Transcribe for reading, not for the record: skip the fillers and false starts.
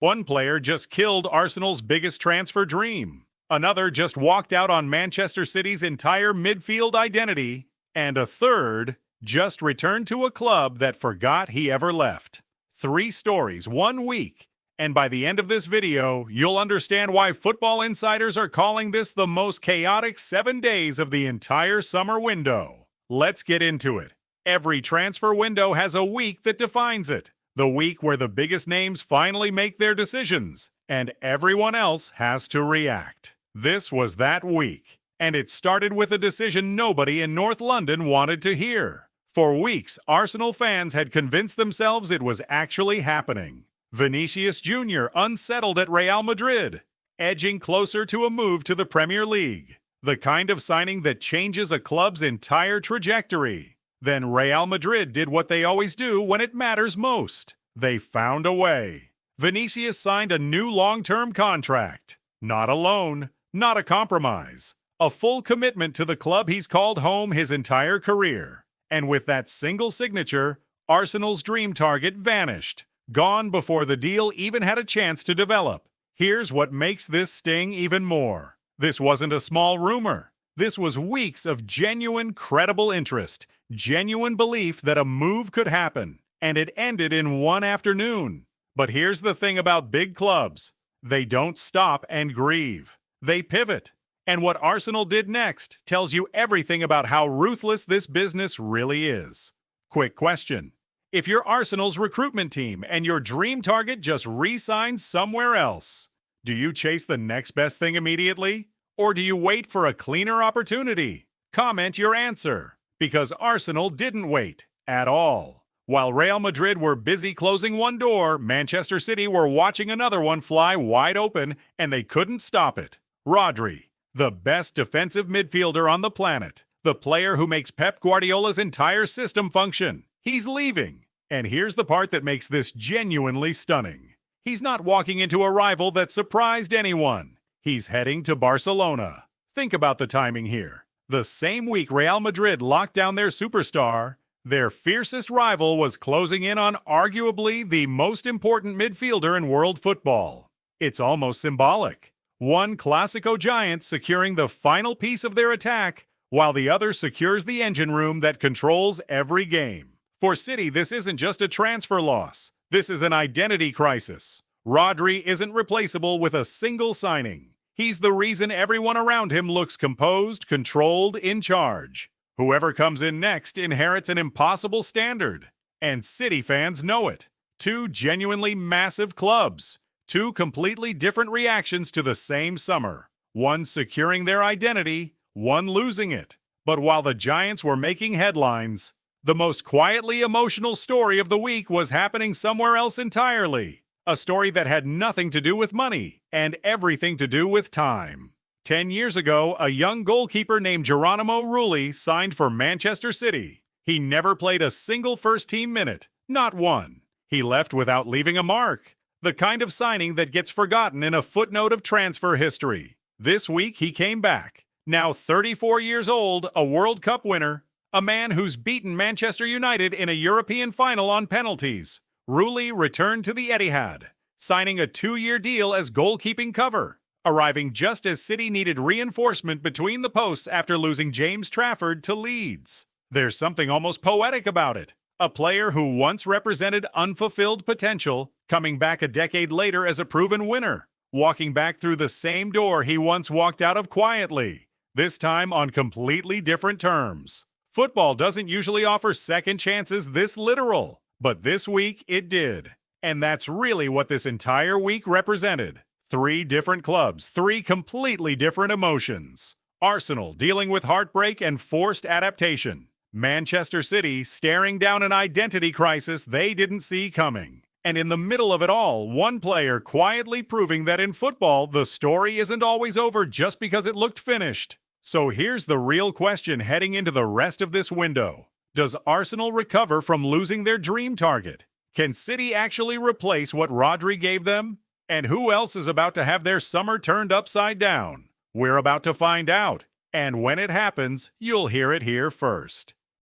One player just killed Arsenal's biggest transfer dream. Another just walked out on Manchester City's entire midfield identity. And a third just returned to a club that forgot he ever left. 3 stories, 1 week. And by the end of this video, you'll understand why football insiders are calling this the most chaotic 7 days of the entire summer window. Let's get into it. Every transfer window has a week that defines it. The week where the biggest names finally make their decisions, and everyone else has to react. This was that week, and it started with a decision nobody in North London wanted to hear. For weeks, Arsenal fans had convinced themselves it was actually happening. Vinícius Júnior unsettled at Real Madrid, edging closer to a move to the Premier League. The kind of signing that changes a club's entire trajectory. Then Real Madrid did what they always do when it matters most. They found a way. Vinicius signed a new long-term contract. Not a loan, not a compromise. A full commitment to the club he's called home his entire career. And with that single signature, Arsenal's dream target vanished. Gone before the deal even had a chance to develop. Here's what makes this sting even more. This wasn't a small rumor. This was weeks of genuine, credible interest, genuine belief that a move could happen, and it ended in one afternoon. But here's the thing about big clubs. They don't stop and grieve. They pivot. And what Arsenal did next tells you everything about how ruthless this business really is. Quick question. If you're Arsenal's recruitment team and your dream target just re-signs somewhere else, do you chase the next best thing immediately? Or do you wait for a cleaner opportunity? Comment your answer. Because Arsenal didn't wait at all. While Real Madrid were busy closing one door, Manchester City were watching another one fly wide open, and they couldn't stop it. Rodri, the best defensive midfielder on the planet, the player who makes Pep Guardiola's entire system function. He's leaving. And here's the part that makes this genuinely stunning. He's not walking into a rival that surprised anyone. He's heading to Barcelona. Think about the timing here. The same week Real Madrid locked down their superstar, their fiercest rival was closing in on arguably the most important midfielder in world football. It's almost symbolic. One Clásico giant securing the final piece of their attack, while the other secures the engine room that controls every game. For City, this isn't just a transfer loss. This is an identity crisis. Rodri isn't replaceable with a single signing. He's the reason everyone around him looks composed, controlled, in charge. Whoever comes in next inherits an impossible standard. And City fans know it. 2 genuinely massive clubs. 2 completely different reactions to the same summer. One securing their identity, one losing it. But while the Giants were making headlines, the most quietly emotional story of the week was happening somewhere else entirely. A story that had nothing to do with money and everything to do with time. 10 years ago, a young goalkeeper named Gerónimo Rulli signed for Manchester City. He never played a single first-team minute, not one. He left without leaving a mark. The kind of signing that gets forgotten in a footnote of transfer history. This week, he came back. Now 34 years old, a World Cup winner, a man who's beaten Manchester United in a European final on penalties. Rulli returned to the Etihad, signing a 2-year deal as goalkeeping cover, arriving just as City needed reinforcement between the posts after losing James Trafford to Leeds. There's something almost poetic about it. A player who once represented unfulfilled potential, coming back a decade later as a proven winner, walking back through the same door he once walked out of quietly, this time on completely different terms. Football doesn't usually offer second chances this literal. But this week, it did. And that's really what this entire week represented. 3 different clubs, 3 completely different emotions. Arsenal dealing with heartbreak and forced adaptation. Manchester City staring down an identity crisis they didn't see coming. And in the middle of it all, one player quietly proving that in football, the story isn't always over just because it looked finished. So here's the real question heading into the rest of this window. Does Arsenal recover from losing their dream target? Can City actually replace what Rodri gave them? And who else is about to have their summer turned upside down? We're about to find out. And when it happens, you'll hear it here first.